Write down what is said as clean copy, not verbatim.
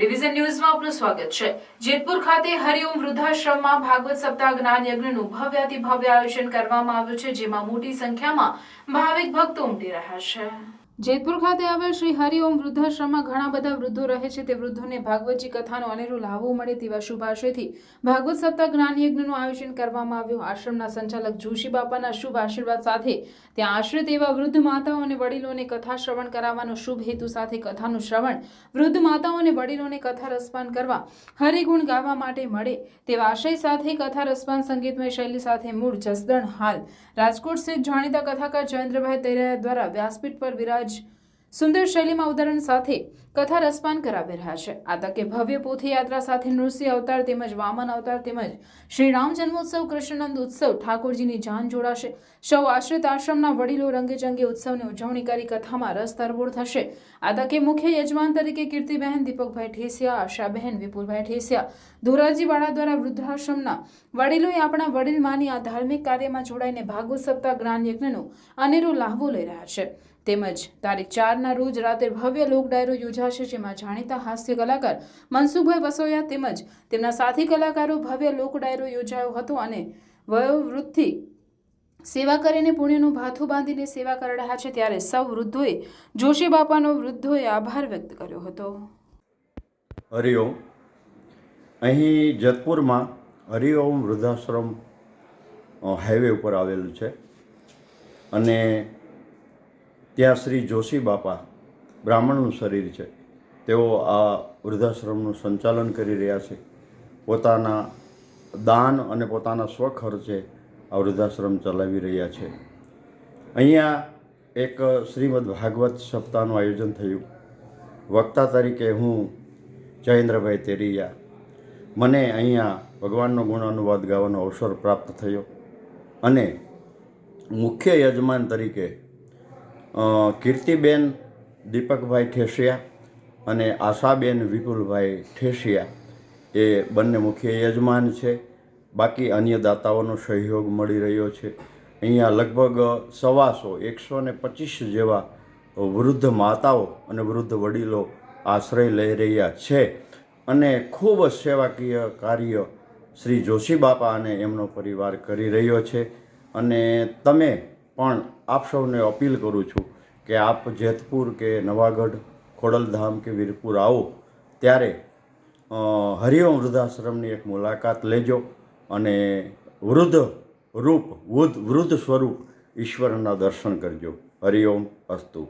Division ન્યૂઝમાં આપનું સ્વાગત છે। જેતપુર ખાતે હરિઓમ વૃદ્ધાશ્રમમાં ભાગવત સપ્તાહ જ્ઞાન યજ્ઞનું ભવ્યાતિભવ્ય આયોજન કરવામાં આવ્યું છે, જેમાં મોટી સંખ્યામાં ભાવિક ભક્તો ઉમટી રહ્યા છે। જેતપુર ખાતે આવેલ શ્રી હરિઓમ વૃદ્ધાશ્રમમાં ઘણા બધા વૃદ્ધો રહે છે। તે વૃદ્ધોને ભાગવતજી કથાનો અનેરો લાભો મળે તેવા શુભાશયથી ભાગવત સપ્તાહ જ્ઞાન યજ્ઞનું આયોજન કરવામાં આવ્યું। આશ્રમના સંચાલક જોશી બાપાના શુભ આશીર્વાદ સાથે ત્યાં આશ્રિત એવા વૃદ્ધ માતાઓ અને વડીલોને કથા શ્રવણ કરાવવાનો શુભ હેતુ સાથે કથાનું શ્રવણ વૃદ્ધ માતાઓ અને વડીલોને કથા રસપાન કરવા હરિગુણ ગાવા માટે મળે તેવા આશય સાથે કથા રસપાન સંગીતમય શૈલી સાથે મૂળ જસદણ હાલ રાજકોટ સ્થિત જાણીતા કથાકાર જયેન્દ્રભાઈ તૈયારા દ્વારા વ્યાસપીઠ પર વિરાજ સુંદર શૈલીમાં ઉદાહરણ સાથે કથા રસપાન કરાવી રહ્યા છે। આ તકે ભવ્ય પોથી યાત્રા સાથે નૃસિંહ અવતાર તેમજ વામન અવતાર તેમજ શ્રી રામ જન્મોત્સવ કૃષ્ણનંદ ઉત્સવ ઠાકોરજીની જાન જોડાશે। સૌ આશ્રિત આશ્રમના વડીલો રંગેચંગે ઉત્સવની ઉજવણી કરી કથામાં રસ તરબોળ થશે। આ તકે મુખ્ય યજમાન તરીકે કીર્તિબહેન દીપકભાઈ ઠેસિયા, આશાબહેન વિપુલભાઈ ઠેસિયા, ધોરાજીવાડા દ્વારા વૃદ્ધાશ્રમના વડીલોએ આપણા વડીલ માની આ ધાર્મિક કાર્યમાં જોડાઈને ભાગવત સપ્તાહ જ્ઞાન યજ્ઞનો અનેરો લાભો લઈ રહ્યા છે। તેમજ તારીખ 4ના રોજ રાત્રે ભવ્ય લોક ડાયરો યોજાશે, જેમાં જાણીતા હાસ્ય કલાકાર મનસુખભાઈ વસોયા તેમજ તેમના સાથી કલાકારો ભવ્ય લોક ડાયરો યોજાયો હતો અને વયોવૃદ્ધથી સેવા કરીને પુણ્યનું ભાથું બાંધીને સેવા કરી રહ્યા છે। ત્યારે સૌ વૃદ્ધોએ જોશી બાપાનો વૃદ્ધોએ આભાર વ્યક્ત કર્યો હતો। હરિઓમ। અહીં જેતપુરમાં હરિઓમ વૃદ્ધાશ્રમ હાઈવે ઉપર આવેલું છે અને ત્યાં શ્રી જોશી બાપા બ્રાહ્મણનું શરીર છે, તેઓ આ વૃદ્ધાશ્રમનું સંચાલન કરી રહ્યા છે। પોતાના દાન અને પોતાના સ્વખર્ચે આ વૃદ્ધાશ્રમ ચલાવી રહ્યા છે। અહીંયા એક શ્રીમદ ભાગવત સપ્તાહનું આયોજન થયું। વક્તા તરીકે હું જયેન્દ્રભાઈ તૈયારા, મને અહીંયા ભગવાનનો ગુણ અનુવાદ ગાવાનો અવસર પ્રાપ્ત થયો અને મુખ્ય યજમાન તરીકે કીર્તિબેન દીપકભાઈ ઠેસિયા અને આશાબેન વિપુલભાઈ ઠેસિયા એ બંને મુખ્ય યજમાન છે। બાકી અન્ય દાતાઓનો સહયોગ મળી રહ્યો છે। અહીંયા લગભગ 125 જેવા વૃદ્ધ માતાઓ અને વૃદ્ધ વડીલો આશ્રય લઈ રહ્યા છે અને ખૂબ સેવાકીય કાર્ય શ્રી જોશી બાપા અને એમનો પરિવાર કરી રહ્યો છે। અને તમે પણ આપ સૌને અપીલ કરું છું કે આપ જેતપુર કે નવાગઢ, ખોડલધામ કે વીરપુર આવો ત્યારે હરિઓમ વૃદ્ધાશ્રમની એક મુલાકાત લેજો અને વૃદ્ધ સ્વરૂપ ઈશ્વરના દર્શન કરજો। હરિઓમ અસ્તુ।